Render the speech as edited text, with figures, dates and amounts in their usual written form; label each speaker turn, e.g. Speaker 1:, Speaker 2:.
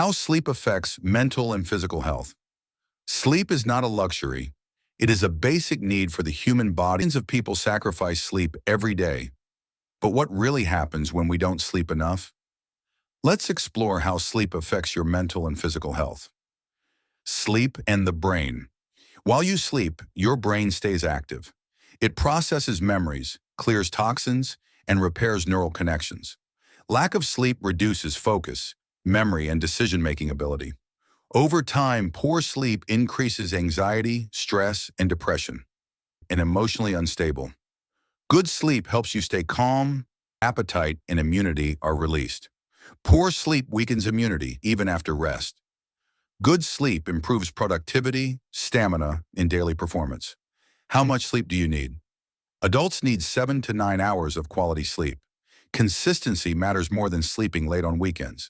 Speaker 1: How sleep affects mental and physical health. Sleep is not a luxury. It is a basic need for the human body. Millions of people sacrifice sleep every day. But what really happens when we don't sleep enough? Let's explore how sleep affects your mental and physical health. Sleep and the brain. While you sleep, your brain stays active. It processes memories, clears toxins, and repairs neural connections. Lack of sleep reduces focus, memory, and decision-making ability. Over time, poor sleep increases anxiety, stress, and depression, and emotionally unstable. Good sleep helps you stay calm, appetite and immunity are released. Poor sleep weakens immunity even after rest. Good sleep improves productivity, stamina, and daily performance. How much sleep do you need? Adults need 7 to 9 hours of quality sleep. Consistency matters more than sleeping late on weekends.